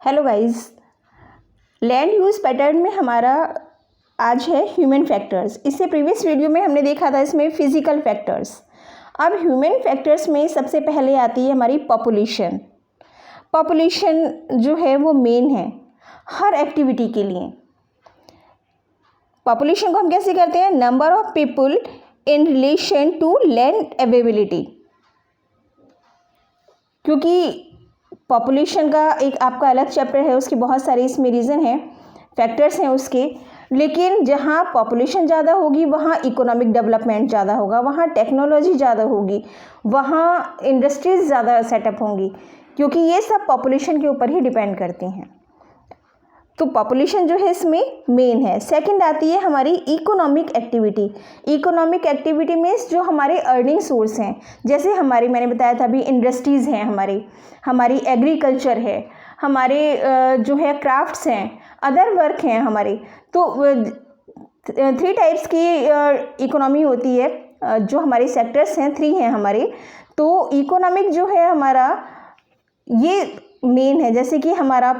Hello guys, land use pattern में हमारा आज है ह्यूमन फैक्टर्स। इससे प्रीवियस वीडियो में हमने देखा था इसमें फिजिकल फैक्टर्स। अब ह्यूमन फैक्टर्स में सबसे पहले आती है हमारी पॉपुलेशन। पॉपुलेशन जो है वो मेन है हर एक्टिविटी के लिए। पॉपुलेशन को हम कैसे करते हैं? Number of people in relation to land availability. क्योंकि पॉपुलेशन का एक आपका अलग चैप्टर है, उसके बहुत सारे इसमें रीज़न हैं, फैक्टर्स हैं उसके। लेकिन जहाँ पॉपुलेशन ज़्यादा होगी वहाँ इकोनॉमिक डेवलपमेंट ज़्यादा होगा, वहाँ टेक्नोलॉजी ज़्यादा होगी, वहाँ इंडस्ट्रीज़ ज़्यादा सेटअप होंगी, क्योंकि ये सब पॉपुलेशन के ऊपर ही डिपेंड करती हैं। तो पॉपुलेशन जो है इसमें मेन है। सेकंड आती है हमारी economic activity. Economic activity means जो हमारे अर्निंग सोर्स हैं, जैसे मैंने बताया था अभी इंडस्ट्रीज़ हैं, हमारी एग्रीकल्चर है, हमारे जो है क्राफ्ट्स हैं, अदर वर्क हैं हमारे। तो 3 टाइप्स की इकोनॉमी होती है, जो हमारे सेक्टर्स हैं 3 हैं हमारे। तो इकोनॉमिक जो है हमारा ये मेन है। जैसे कि हमारा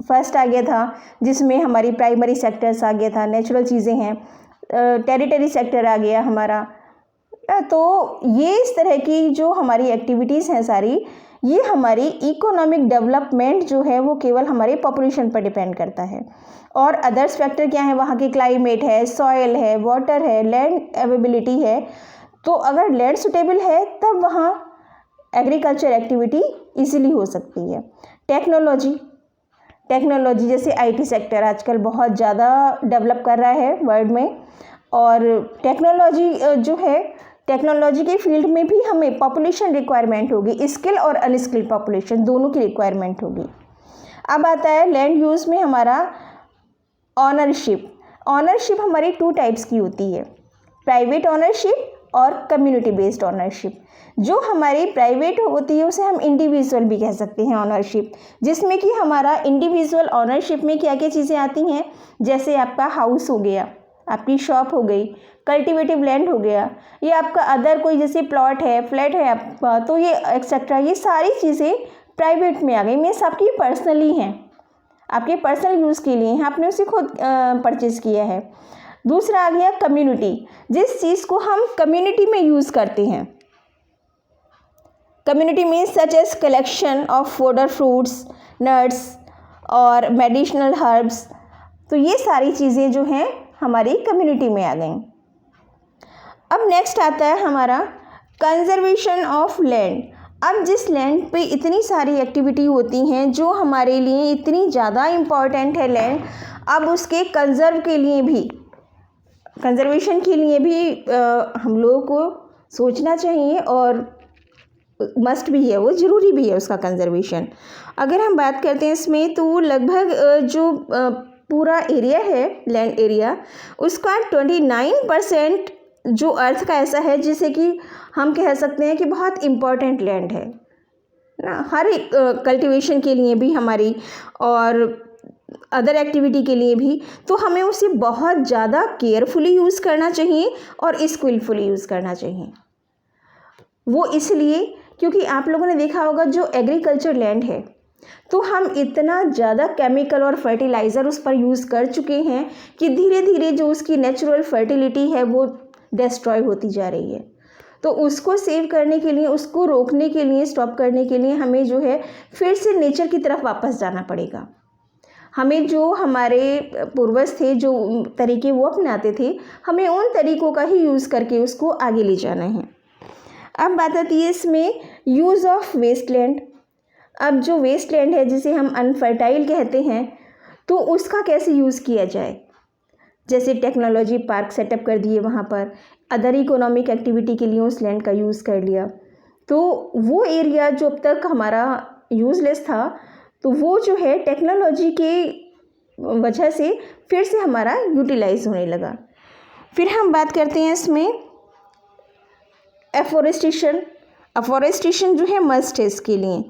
फर्स्ट आ गया था जिसमें हमारी प्राइमरी सेक्टर्स आ गया था, नेचुरल चीज़ें हैं, टेरिटरी सेक्टर आ गया हमारा। तो ये इस तरह की जो हमारी एक्टिविटीज़ हैं सारी, ये हमारी इकोनॉमिक डेवलपमेंट जो है वो केवल हमारे पॉपुलेशन पर डिपेंड करता है। और अदर्स फैक्टर क्या है? वहाँ की क्लाइमेट है, सॉयल है, वाटर है, लैंड अवेलेबिलिटी है। तो अगर लैंड सुटेबल है तब वहाँ एग्रीकल्चर एक्टिविटी इजीली हो सकती है। टेक्नोलॉजी जैसे आईटी सेक्टर आजकल बहुत ज़्यादा डेवलप कर रहा है वर्ल्ड में। और टेक्नोलॉजी जो है, टेक्नोलॉजी के फील्ड में भी हमें पॉपुलेशन रिक्वायरमेंट होगी, स्किल और अनस्किल्ड पॉपुलेशन दोनों की रिक्वायरमेंट होगी। अब आता है लैंड यूज़ में हमारा ऑनरशिप हमारी 2 टाइप्स की होती है, प्राइवेट ऑनरशिप और कम्युनिटी बेस्ड ऑनरशिप। जो हमारी प्राइवेट होती है उसे हम इंडिविजुअल भी कह सकते हैं ऑनरशिप, जिसमें कि हमारा इंडिविजुअल ऑनरशिप में क्या क्या चीज़ें आती हैं, जैसे आपका हाउस हो गया, आपकी शॉप हो गई, कल्टिवेटिव लैंड हो गया, ये आपका अदर कोई जैसे प्लॉट है, फ्लैट है आपका, तो ये एक्सेट्रा, ये सारी चीज़ें प्राइवेट में आ गई, मीन्स आपकी पर्सनली हैं, आपके पर्सनल यूज़ के लिए हैं, आपने उसे खुद परचेज़ किया है। दूसरा आ गया कम्युनिटी, जिस चीज़ को हम कम्युनिटी में यूज़ करते हैं। Community means such as collection of fodder fruits, nuts और मेडिसिनल हर्ब्स। तो ये सारी चीज़ें जो हैं हमारी कम्युनिटी में आ गई। अब नेक्स्ट आता है हमारा कंजर्वेशन ऑफ लैंड। अब जिस लैंड पे इतनी सारी एक्टिविटी होती हैं जो हमारे लिए इतनी ज़्यादा इम्पॉर्टेंट है लैंड, अब उसके कंजर्वेशन के लिए भी हम लोगों को सोचना चाहिए, और मस्ट भी है, वो ज़रूरी भी है उसका कंजर्वेशन। अगर हम बात करते हैं इसमें, तो लगभग जो पूरा एरिया है, लैंड एरिया, उसका 29% जो अर्थ का ऐसा है जिसे कि हम कह सकते हैं कि बहुत इम्पॉर्टेंट लैंड है ना, हर एक कल्टीवेशन के लिए भी हमारी, और अदर एक्टिविटी के लिए भी। तो हमें उसे बहुत ज़्यादा केयरफुली यूज़ करना चाहिए और स्किलफुली यूज़ करना चाहिए। वो इसलिए क्योंकि आप लोगों ने देखा होगा जो एग्रीकल्चर लैंड है, तो हम इतना ज़्यादा केमिकल और फर्टिलाइज़र उस पर यूज़ कर चुके हैं कि धीरे धीरे जो उसकी नेचुरल फर्टिलिटी है वो डिस्ट्रॉय होती जा रही है। तो उसको सेव करने के लिए, उसको रोकने के लिए, स्टॉप करने के लिए हमें जो है फिर से नेचर की तरफ वापस जाना पड़ेगा। हमें जो हमारे पूर्वज थे, जो तरीके वो अपनाते थे, हमें उन तरीक़ों का ही यूज़ करके उसको आगे ले जाना है। अब बात आती है इसमें यूज़ ऑफ वेस्ट लैंड। अब जो वेस्ट लैंड है जिसे हम अनफर्टाइल कहते हैं, तो उसका कैसे यूज़ किया जाए? जैसे टेक्नोलॉजी पार्क सेटअप कर दिए वहाँ पर, अदर इकोनॉमिक एक्टिविटी के लिए उस लैंड का यूज़ कर लिया, तो वो एरिया जो अब तक हमारा यूज़लेस था, तो वो जो है टेक्नोलॉजी के वजह से फिर से हमारा यूटिलाइज होने लगा। फिर हम बात करते हैं इसमें अफॉरेस्टेशन जो है मस्ट है इसके लिए,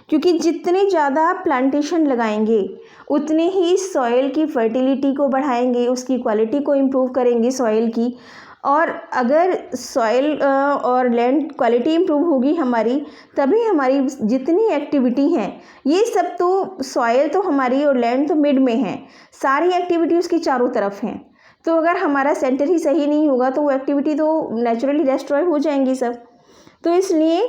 क्योंकि जितने ज़्यादा आप प्लांटेशन लगाएंगे उतने ही सॉइल की फर्टिलिटी को बढ़ाएंगे, उसकी क्वालिटी को इम्प्रूव करेंगे सॉइल की, और अगर सॉइल और लैंड क्वालिटी इम्प्रूव होगी हमारी, तभी हमारी जितनी एक्टिविटी हैं, ये सब तो सॉइल तो हमारी और लैंड तो मिड में है, सारी एक्टिविटी उसकी चारों तरफ हैं। तो अगर हमारा सेंटर ही सही नहीं होगा तो वो एक्टिविटी तो नेचुरली डिस्ट्रॉय हो जाएंगी सब। तो इसलिए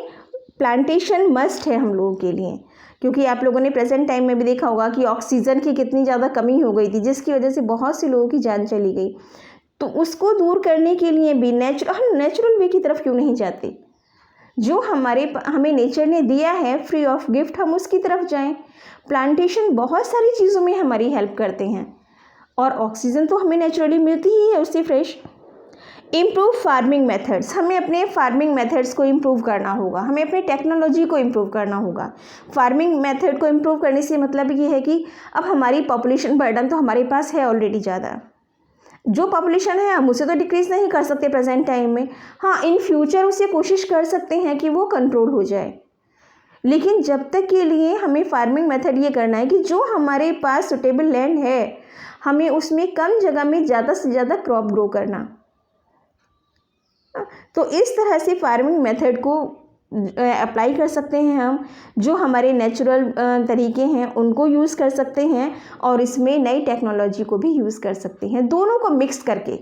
प्लांटेशन मस्ट है हम लोगों के लिए, क्योंकि आप लोगों ने प्रेजेंट टाइम में भी देखा होगा कि ऑक्सीजन की कितनी ज़्यादा कमी हो गई थी, जिसकी वजह से बहुत से लोगों की जान चली गई। तो उसको दूर करने के लिए भी हम नेचुरल वे की तरफ क्यों नहीं जाते? जो हमें नेचर ने दिया है फ्री ऑफ गिफ्ट, हम उसकी तरफ जाएं। प्लांटेशन बहुत सारी चीज़ों में हमारी हेल्प करते हैं, और ऑक्सीजन तो हमें नेचुरली मिलती ही है उससे फ्रेश। इम्प्रूव फार्मिंग मेथड्स, हमें अपने फार्मिंग मेथड्स को इम्प्रूव करना होगा, हमें अपने टेक्नोलॉजी को इम्प्रूव करना होगा। फार्मिंग मेथड को इम्प्रूव करने से मतलब ये है कि अब हमारी पॉपुलेशन बर्डन तो हमारे पास है ऑलरेडी ज़्यादा, जो पॉपुलेशन है हम उसे तो डिक्रीज़ नहीं कर सकते प्रेजेंट टाइम में, हाँ इन फ्यूचर उसे कोशिश कर सकते हैं कि वो कंट्रोल हो जाए। लेकिन जब तक के लिए हमें फार्मिंग मेथड ये करना है कि जो हमारे पास सुटेबल लैंड है, हमें उसमें कम जगह में ज़्यादा से ज़्यादा क्रॉप ग्रो करना। तो इस तरह से फार्मिंग मेथड को अप्लाई कर सकते हैं हम, जो हमारे नेचुरल तरीके हैं उनको यूज़ कर सकते हैं, और इसमें नई टेक्नोलॉजी को भी यूज़ कर सकते हैं, दोनों को मिक्स करके,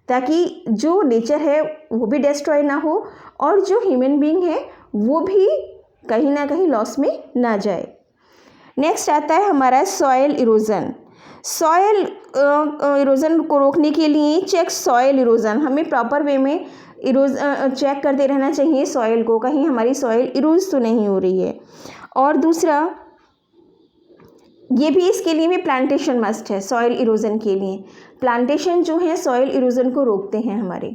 ताकि जो नेचर है वो भी डिस्ट्रॉय ना हो और जो ह्यूमन बीइंग है वो भी कहीं ना कहीं लॉस में ना जाए। नेक्स्ट आता है हमारा सॉयल इरोजन। सॉयल इरोजन को रोकने के लिए चेक सॉयल इरोजन, हमें प्रॉपर वे में चेक करते रहना चाहिए सॉइल को, कहीं हमारी सॉइल इरोज तो नहीं हो रही है। और दूसरा ये भी, इसके लिए भी प्लांटेशन मस्ट है। सॉइल इरोजन के लिए प्लांटेशन जो है सॉइल इरोजन को रोकते हैं हमारे,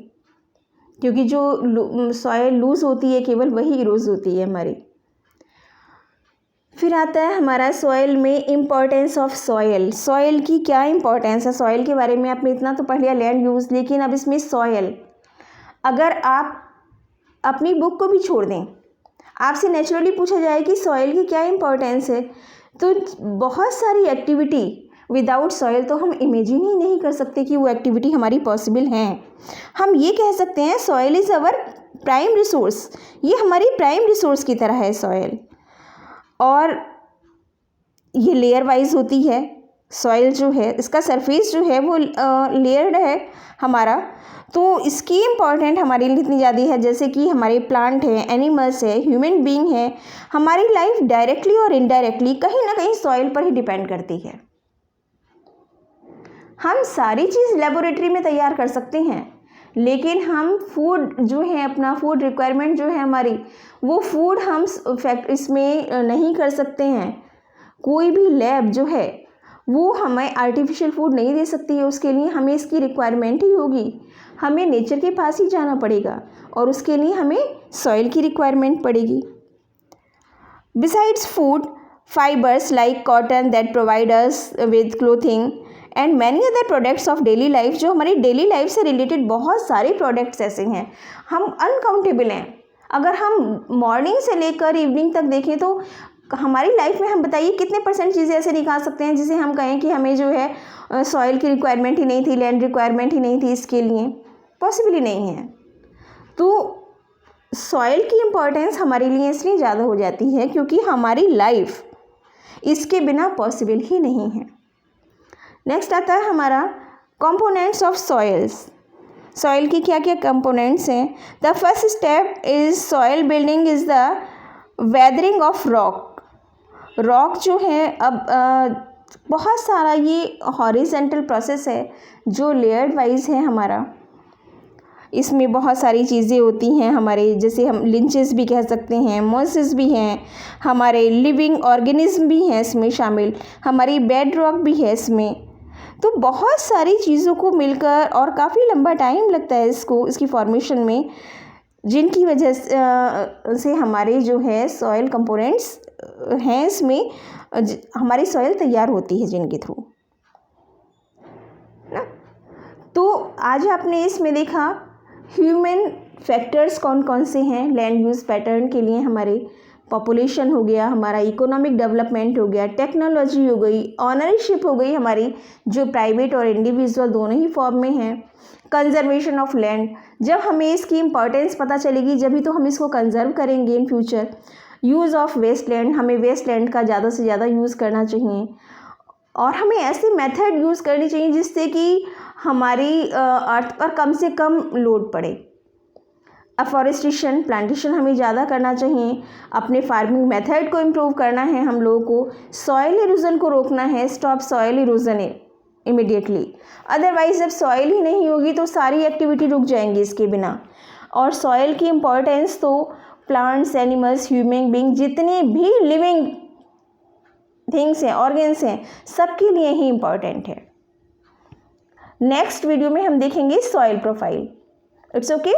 क्योंकि जो सॉइल लूज होती है केवल वही इरोज होती है हमारी। फिर आता है हमारा सॉइल में इम्पॉर्टेंस ऑफ सॉइल। सॉइल की क्या इम्पॉर्टेंस है? सॉइल के बारे में आपने इतना तो पढ़ लिया लैंड यूज़, लेकिन अब इसमें सॉइल, अगर आप अपनी बुक को भी छोड़ दें, आपसे नेचुरली पूछा जाए कि सॉइल की क्या इम्पोर्टेंस है, तो बहुत सारी एक्टिविटी विदाउट सॉइल तो हम इमेजिन ही नहीं कर सकते कि वो एक्टिविटी हमारी पॉसिबल हैं। हम ये कह सकते हैं soil is our prime resource, ये हमारी प्राइम रिसोर्स की तरह है सॉइल, और ये लेयर वाइज होती है। सॉइल जो है इसका सरफेस जो है वो लेयर्ड है हमारा, तो इसकी इम्पॉर्टेंट हमारे लिए इतनी ज़्यादा है, जैसे कि हमारे प्लांट हैं, एनिमल्स है, ह्यूमन बीइंग है, हमारी लाइफ डायरेक्टली और इनडायरेक्टली कहीं ना कहीं सॉइल पर ही डिपेंड करती है। हम सारी चीज़ लेबोरेटरी में तैयार कर सकते हैं, लेकिन हम फूड जो है, अपना फूड रिक्वायरमेंट जो है हमारी, वो फूड हम इसमें नहीं कर सकते हैं। कोई भी लैब जो है वो हमें आर्टिफिशियल फूड नहीं दे सकती है, उसके लिए हमें इसकी रिक्वायरमेंट ही होगी, हमें नेचर के पास ही जाना पड़ेगा, और उसके लिए हमें सॉइल की रिक्वायरमेंट पड़ेगी। Besides food, fibres like cotton that provide us with clothing and many other products of daily life, जो हमारी डेली लाइफ से रिलेटेड बहुत सारे प्रोडक्ट्स ऐसे हैं, हम अनकाउंटेबल हैं। अगर हम मॉर्निंग से लेकर इवनिंग तक देखें तो हमारी लाइफ में हम बताइए कितने % चीज़ें ऐसे निकाल सकते हैं जिसे हम कहें कि हमें जो है सॉइल की रिक्वायरमेंट ही नहीं थी, लैंड रिक्वायरमेंट ही नहीं थी, इसके लिए पॉसिबल ही नहीं है। तो सॉइल की इम्पोर्टेंस हमारे लिए इसलिए ज़्यादा हो जाती है क्योंकि हमारी लाइफ इसके बिना पॉसिबल ही नहीं है। नेक्स्ट आता है हमारा कंपोनेंट्स ऑफ सॉइल्स। सॉइल की क्या क्या कंपोनेंट्स हैं? The first step is soil building is the weathering of rock. Rock जो है, अब बहुत सारा ये हॉरिजेंटल प्रोसेस है जो लेयर्ड वाइज है हमारा, इसमें बहुत सारी चीज़ें होती हैं हमारे, जैसे हम लिंचेस भी कह सकते हैं, मॉसेस भी हैं, हमारे लिविंग ऑर्गेनिज्म भी हैं इसमें शामिल, हमारी बेड रॉक भी है इसमें। तो बहुत सारी चीज़ों को मिलकर, और काफ़ी लंबा टाइम लगता है इसकी फॉर्मेशन में, जिनकी वजह से हमारे जो है सॉइल कंपोनेंट्स हैं इसमें, हमारी सॉइल तैयार होती है जिनके थ्रू ना। तो आज आपने इसमें देखा ह्यूमन फैक्टर्स कौन कौन से हैं लैंड यूज़ पैटर्न के लिए हमारे, पॉपुलेशन हो गया, हमारा इकोनॉमिक डेवलपमेंट हो गया, टेक्नोलॉजी हो गई, ऑनरशिप हो गई हमारी, जो प्राइवेट और इंडिविजुअल दोनों ही फॉर्म में हैं, कंजर्वेशन ऑफ लैंड। जब हमें इसकी इम्पॉर्टेंस पता चलेगी जब भी तो हम इसको कंजर्व करेंगे in future. Use of waste land, हमें वेस्ट लैंड का ज़्यादा से ज़्यादा यूज़ करना चाहिए और हमें ऐसी मेथड यूज़ करनी चाहिए जिससे कि हमारी अर्थ पर कम से कम लोड पड़े। अफॉरेस्टेशन, प्लांटेशन हमें ज़्यादा करना चाहिए, अपने फार्मिंग मेथड को इम्प्रूव करना है हम लोगों को, सॉइल इरोजन को रोकना है, stop soil erosion immediately. Otherwise जब सॉइल ही नहीं होगी तो सारी एक्टिविटी रुक जाएंगी इसके बिना। और सॉइल की इम्पोर्टेंस तो प्लांट्स, एनिमल्स, ह्यूमन बीइंग, जितने भी लिविंग थिंग्स हैं, ऑर्गन्स हैं, सबके लिए ही इम्पॉर्टेंट है। नेक्स्ट वीडियो में हम देखेंगे सॉइल प्रोफाइल। It's okay.